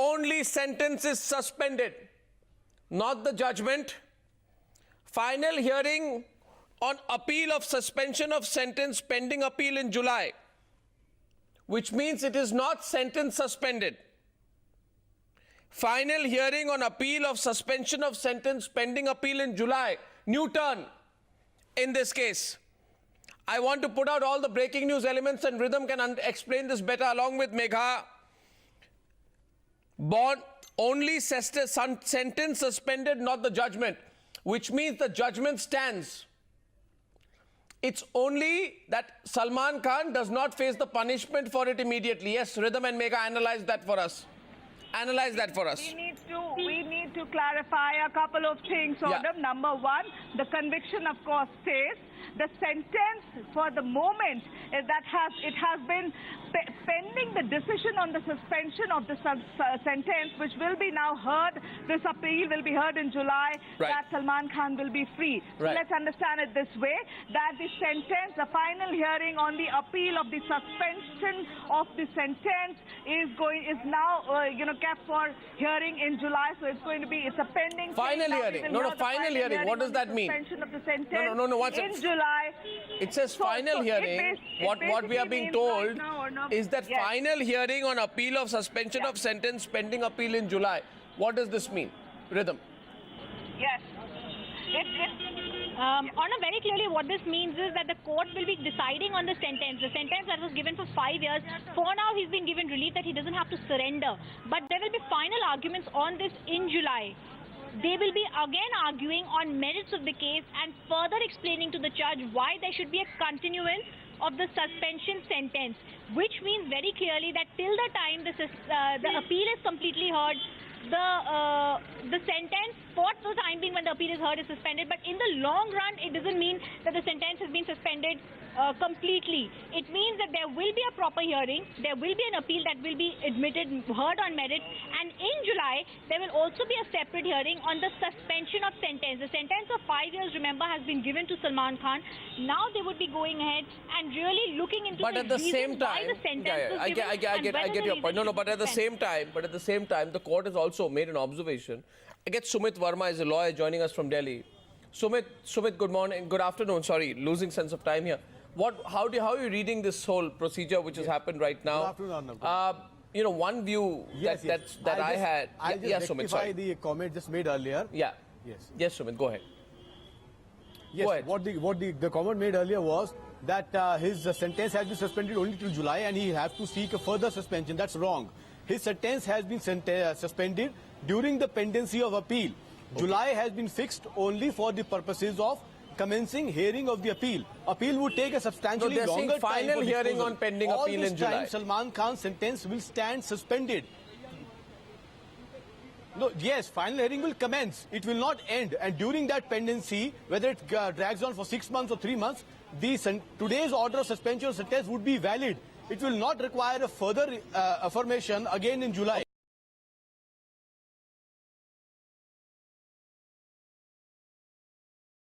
only sentence is suspended, not the judgment. Final hearing on appeal of suspension of sentence pending appeal in July, which means it is not sentence suspended. Final hearing on appeal of suspension of sentence pending appeal in July. New turn in this case. I want to put out all the breaking news elements, and Rhythm can explain this better along with Megha. Bond only sentence suspended, not the judgment, which means the judgment stands. It's only that Salman Khan does not face the punishment for it immediately. Yes, Rhythm and Megha, analyze that for us. Analyze that for us. We need to clarify a couple of things. Yeah. Number one, the conviction, of course, stays. The sentence for the moment is that it has been pending the decision on the suspension of the sentence, which will be now heard. This appeal will be heard in July. Right. That Salman Khan will be free. Right. So let's understand it this way: that the sentence, the final hearing on the appeal of the suspension of the sentence is now kept for hearing in July. So it's going to be a pending final hearing. No, final hearing. What does that mean? Suspension of the sentence No. What's in July. It says final hearing. What we are being told is that final hearing on appeal of suspension of sentence pending appeal in July. What does this mean? Rhythm. Yes. Arnav, very clearly what this means is that the court will be deciding on the sentence that was given for 5 years. For now, he's been given relief that he doesn't have to surrender. But there will be final arguments on this in July. They will be again arguing on merits of the case and further explaining to the judge why there should be a continuance of the suspension sentence, which means very clearly that till the time the appeal is completely heard, the sentence for the time being when the appeal is heard is suspended. But in the long run, it doesn't mean that the sentence has been suspended completely. It means that there will be a proper hearing, there will be an appeal that will be admitted, heard on merit, and in July there will also be a separate hearing on the suspension of sentence. The sentence of 5 years, remember, has been given to Salman Khan. Now they would be going ahead and really looking into But the at the same time, why the sentence was given. I get your point. No, but at the same time, the court has also made an observation. I get Sumit Verma is a lawyer joining us from Delhi. Sumit, good morning, good afternoon. Sorry, losing sense of time here. How are you reading this whole procedure which has happened right now? Good afternoon, Arnav. One view that I had. I'll just rectify the comment just made earlier. Yeah. Yes, Sumit, go ahead. Yes. Go ahead. What the comment made earlier was that his sentence has been suspended only till July and he has to seek a further suspension. That's wrong. His sentence has been suspended during the pendency of appeal. Okay. July has been fixed only for the purposes of commencing hearing of the appeal. Appeal would take a substantially longer time. Final hearing on pending All appeal this in July. Time, Salman Khan's sentence will stand suspended. No, yes, final hearing will commence. It will not end. And during that pendency, whether it drags on for 6 months or 3 months, today's order of suspension of sentence would be valid. It will not require a further affirmation again in July.